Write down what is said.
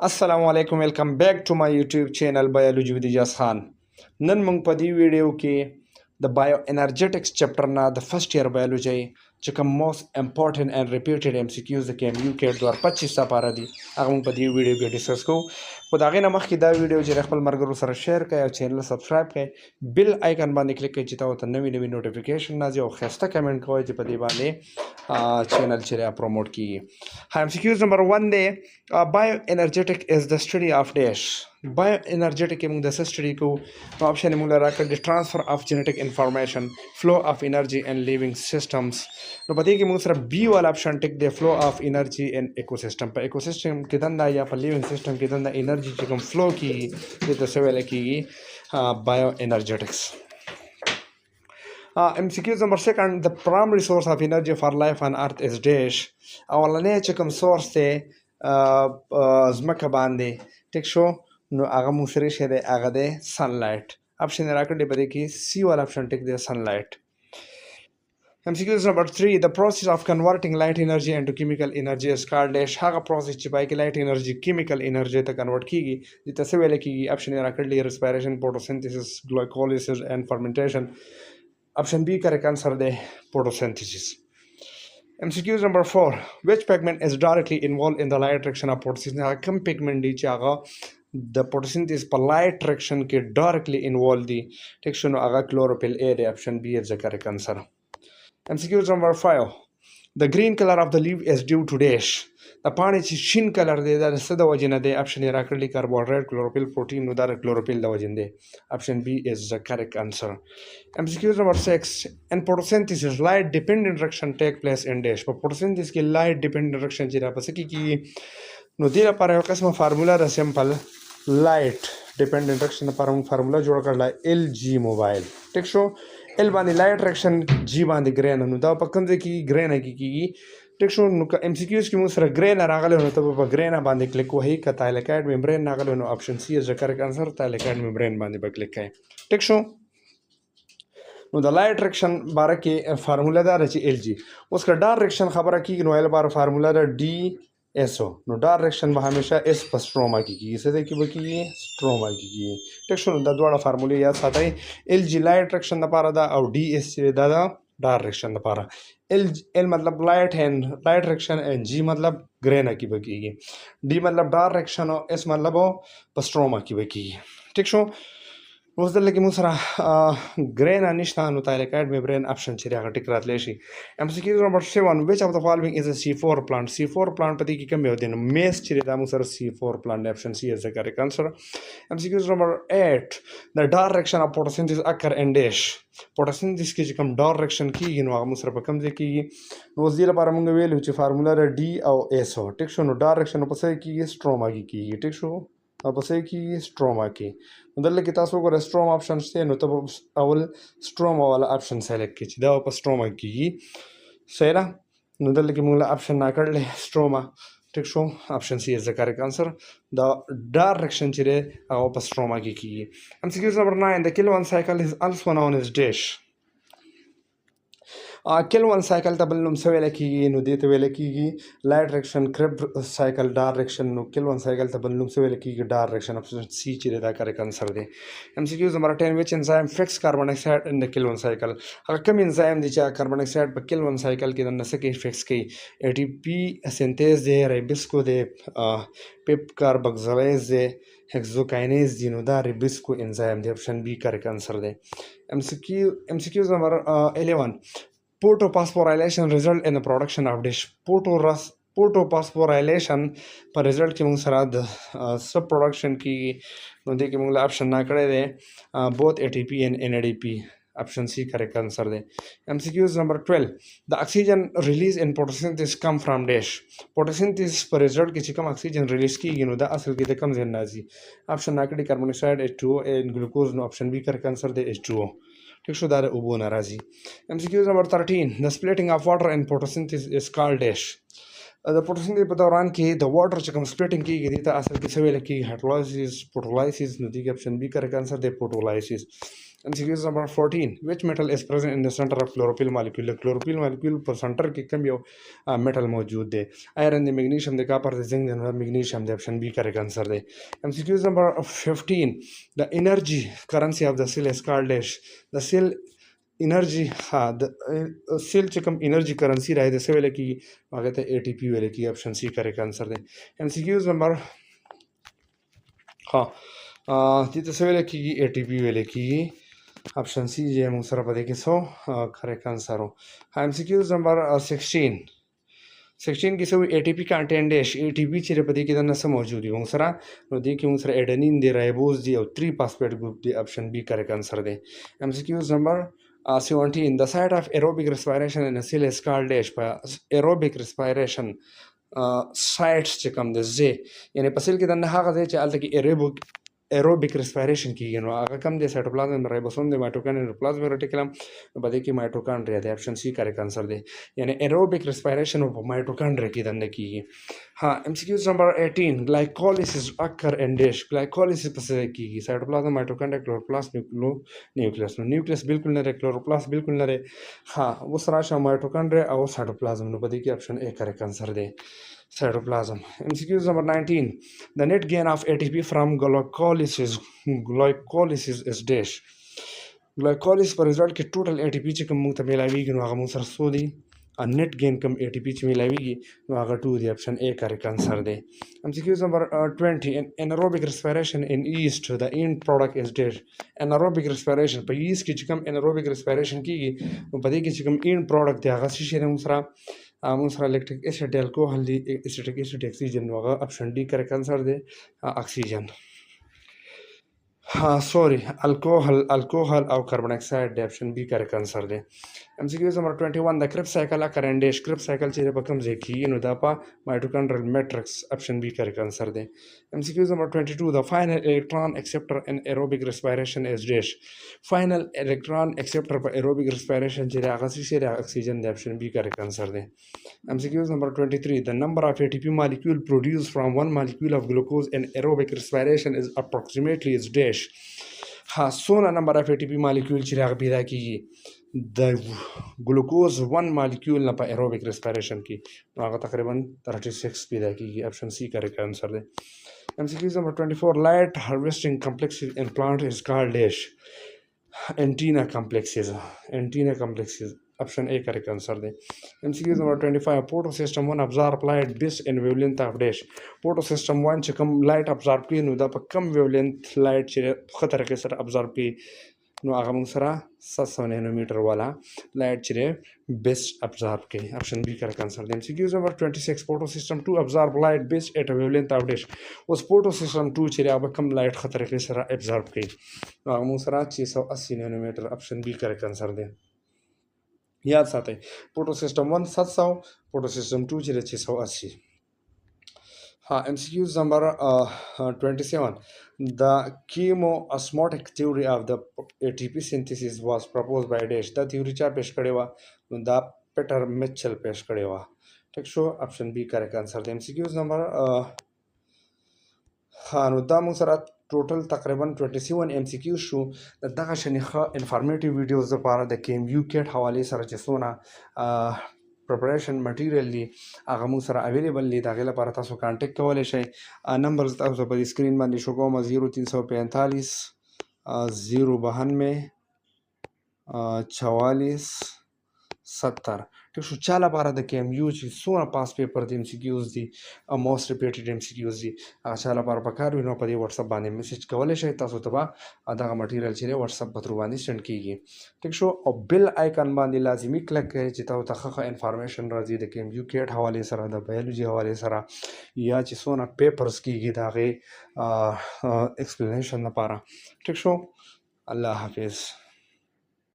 अस्सलाम वालेकुम welcome back to my YouTube channel biology with Ejaz Khan नन मंग पदी वीडियो के द बायोएनर्जेटिक्स चैप्टर ना द फर्स्ट ईयर बायोलॉजी चकम most important and repeated MCQs द KMU के 2025 सा पारा दी आगे मंग पदी वीडियो के डिस्कस को खुदागे नमक की दा वीडियो जे खपल मरगरो सर शेयर कय चैनल सब्सक्राइब कय बिल आइकन बांधे क्लिक कय चिता होता नवी नवी नोटिफिकेशन ना जो खस्ता कमेंट को जे पदी बांधे चैनल चले प्रमोट की MCQs number 1 they bioenergetic is the study of dash bioenergetic among the study को option among the transfer of genetic information flow of energy and living systems तो बताइए कि मुझे बी वाला option tick they flow of energy in ecosystem पर इकोसिस्टम के धंधा या पर लिविंग सिस्टम के धंधा एनर्जी की कम फ्लो की ये तो सवाल है कि bioenergetics MCQs number second, the primary source of energy for life on earth is dash. اولنې چې کوم سورس دی ځمکه باندې ټیک شو نو هغه مو سره شه دی هغه دی سنلایټ اپشن راکړی په دې کې سی والا اپشن ټیک دی سنلایټ MCQs number 3, the process of converting light energy into chemical energy is called dash. هغه process چې پای کې light energy chemical energy ته convert کیږي د څه ویل کیږي اپشن راکړلی respiration, photosynthesis, glycolysis and fermentation. Option B correct answer the photosynthesis. MCQs number 4. Which pigment is directly involved in the light direction of photosynthesis? Come pigment di chaga the photosynthesis per light direction ke directly involved the direction aga chlorophyll A. The option B is the correct answer. MCQs number 5. The green color of the leaf is due to dash. The पानी ची शीन कलर दे दा सद वजन दे option राकली carbohydrate chlorophyll protein नो दार chlorophyll दा वजन दे option B is the correct answer MCQs number 6 in photosynthesis light dependent reaction take place in dash पर photosynthesis की light dependent reaction चिरा पस की नो दिला पर कसम फार्मूला र सिंपल light dependent reaction पर हम फार्मूला जोड़ कर ला LG mobile tech show L बांधे light reaction G बांधे ग्रेन नो दा पकम से की ग्रेन है की ټیک شو نو که MCQs کې مو سره ګرین راغلی نو ته په ګرین باندې کلیک وهي که تایلکایډ ممبرین راغلی نو اپشن سی از د کریکټ انسر تایلکایډ ممبرین باندې به کلیک کړئ ټیک شو نو د لایټ ډایرکشن باره کې فارمولا دا ده چې LG اوس که ډایرکشن خبره کېږي نو ال باره فارمولا ده DSO نو ډایرکشن به همیشه اس په سټروما کې کېږي څه دی کې به کېږي سټروما کې کېږي ټیک شو نو دا دواړه فارمولې یاد ساتئ LG لایټ ډایرکشن لپاره ده او DS چې دا ده डायरेक्शन लपारा एल मतलब light hand light direction and G मतलब ग्रेना की बकीगी डी मतलब डायरेक्शन और एस मतलब पस्ट्रोमा की बकीगी ठीक शो उस दल की मुसरा ग्रेन अनिश्ता नुताइलेकाइड में ब्रेन ऑप्शन छिरे अगर टिकरात Leshi MCQ number 7 which of the following is a C4 plant C4 plant पति की कम होते हैं मेस छिरे दा मुसरा C4 plant option C is the correct answer MCQ number 8 the direction of photosynthesis occur in dash photosynthesis की जो कम डायरेक्शन की गिनो आगे मुसरा पर कम से की रोज़ दिला पारा मुंगे वेल उच्च फार्मूला रे D और S हो टिक शो नो डायरेक्शन पर से की स्ट्रोमा की टिक शो अब से की स्ट्रोमा की मतलब कि तासो को स्ट्रोमा ऑप्शन से नो तब अवल स्ट्रोमा वाला ऑप्शन सेलेक्ट कीजिए दा पर स्ट्रोमा की सही ना मतलब कि मुला ऑप्शन ना कर ले स्ट्रोमा टिक शो option C is the correct answer the direction चिरे और पर स्ट्रोमा की MCQ number 9 the Kilwan cycle is also known as dash Kilwan cycle ته بل نوم څه ویل کېږي نو دې ته ویل کېږي لایټ ډایرکشن کرب سایکل ډایرکشن نو Kilwan cycle ته بل نوم څه ویل کېږي ډایرکشن اپشن سی چې دا کریکټ انسر دی MCQs نمبر 10 which enzyme fix carbon dioxide in the Kilwan cycle هغه کوم انزایم دی چې کاربن ډای اکساید په Kilwan cycle کې د نسکه فکس کوي ATP سنتیز دی ریبسکو دی پیپ کاربوکسیلیز دی هکسوکاینیز دی نو دا ریبسکو انزایم دی اپشن بی کریکټ انسر دی MCQs نمبر 11 Photophosphorylation result in the production of dish. Photophosphorylation पर result की मुंग सरा सब production की नोंदे की मुंग option ना करे दे both ATP and NADP option C correct answer they MCQs number 12 the oxygen release in photosynthesis come from dash photosynthesis पर result की चिकम oxygen release की गिनो दा असल की कम ज़िन्नाज़ी option ना करे carbon dioxide H2O and glucose no option B correct answer दे H2O ठीक शो दार उबो नाराजी MCQs number 13 the splitting of water in photosynthesis is called dash the photosynthesis په دوران کې the water چې کوم splitting کیږي د اصل کې څه ویل کیږي hydrolysis photolysis نو دی option B correct answer دی photolysis MCQs number 14. Which metal is present in the center of chlorophyll molecule? The chlorophyll molecule पर center के कम यो metal मौजूद है. Iron the magnesium the copper the zinc the magnesium the option B correct answer they. MCQs number 15. The energy currency of the cell is called dash. The cell energy the cell چې کوم energy currency راځي د څه ویل کی هغه ته ATP ویل کی. option C correct answer دی. MCQs number دې ته څه ویل کیږي ATP ویل کیږي. option C J موږ سره پدې کې سو correct answer हो. MCQs number 16 کې سو ATP content dash ATP چې پدې کې د نس موجود دی موږ سره نو دې کې موږ سره adenine دی ribose دی او 3 phosphate group دی. option B correct answer دی. MCQs number 17. The site of aerobic respiration in a cell is called dash. aerobic respiration sites چې کوم د زی یعنی په سیل کې د نه هغه ځای چې الته کې aerobic respiration کیږي نو هغه کم دی سایټوپلازم رایبوسوم دی مایټوکاندریا پلازما ریټیکولم په دې کې مایټوکاندریا دی. option C کریکټ انسر دی. یعنی aerobic respiration په مایټوکاندریا کې دنه کیږي. MCQs number 18. glycolysis occur in dash. glycolysis په څه کیږي سایټوپلازم مایټوکاندریا کلوروپلاست نیوکلیوس نو نیوکلیوس بالکل نه کلوروپلاست بالکل نه اوس راشه مایټوکاندریا او سایټوپلازم نو په دې کې option A کریکټ انسر دی. cytoplasm. MCQs number 19. The net gain of ATP from glycolysis is dash. glycolysis پر result کې total ATP چې کوم موږ ته ملاویږي نو هغه موږ سره څو دي net gain کوم ATP چې ملاویږي نو هغه 2 دی. option A correct answer دی. MCQs number 20. anaerobic respiration in yeast the end product is dash. anaerobic respiration په yeast کې چې کوم anaerobic respiration کیږي نو په دې کې چې کوم end product دی هغه څه شي موږ سره electric acid alcohol دی acetic acid oxygen نو هغه option D correct answer دی. oxygen sorry alcohol او carbon dioxide دی. option B correct answer دی. MCQs number 21. The Krebs cycle occur in dash. Krebs cycle چې په کوم ځای کې نو دا په mitochondrial matrix. option B correct answer دی. MCQs number 22. The final electron acceptor in aerobic respiration is dash. final electron acceptor په aerobic respiration چې هغه څه شي oxygen دی. option B correct answer دی. MCQs number 23. The number of ATP molecule produced from one molecule of glucose in aerobic respiration is approximately is dash. څونه number of ATP molecule چې هغه پیدا کیږي د ګلوکوز 1 مالیکول نه په ایروبیک ریسپیریشن کې هغه تقریبا 36 پیدا کیږي. option C کریکټ انسر دی. MCQs number 24. light harvesting complexes in plant is called dash. antenna complexes. option A correct answer دی. MCQs number 25. photosystem 1 absorb light based in wavelength of dash. photosystem 1 چې کوم light absorb کوي نو دا په کم wavelength light چې په طریقې سره absorb کوي نو هغه موږ سره 700 نانومیټر والا لایټ چې بیسټ ابزارب کوي. option B کریکټ انسر دی. MCQs number 26. photosystem 2 absorb light based at a wavelength of dash. اوس photosystem 2 چې هغه کم لایټ په طریقې سره ابزارب کوي نو هغه موږ سره 680 نانومیټر. option B کریکټ انسر دی. یاد ساتئ photosystem 1 700 photosystem 2 چې 680. MCQs number 27. The chemoosmotic theory of the ATP synthesis was proposed by dash. دا theory چا پیش کړی و نو دا پیټر میچل پیش کړی و. ټیک شو. option B کریکټ انسر دی. MCQs number نو دا موږ سره ټوټل تقریبا 27 MCQ شو. دغه شنیخه انفارمیټیو ویډیوز لپاره د KMU کټ حواله سره چې څونه preparation material دی هغه موږ سره اویلیبل دی. د هغې لپاره تاسو کانټیکټ کولی شئ. نمبرز تاسو په سکرین باندې شو کوم 0345 092 44 70. ټیک شو. چا لپاره د KMU چې څونه پاس پیپر د MCQs دي موست ریپیټډ MCQs دي هغه چا لپاره پکار وي نو په دې واتساپ باندې میسج کولی شئ. تاسو ته به دغه مټیریل چې دی واتساپ په تھرو باندې سینډ کیږي. ټیک شو. او بیل آیکن باندې لازمي کلک کړئ چې تاسو ته ښه انفارمیشن راځي د KMU کټ حوالې سره د بایولوژي حوالې سره یا چې څونه پیپرز کیږي د هغې ایکسپلینیشن لپاره. ټیک شو. الله حافظ.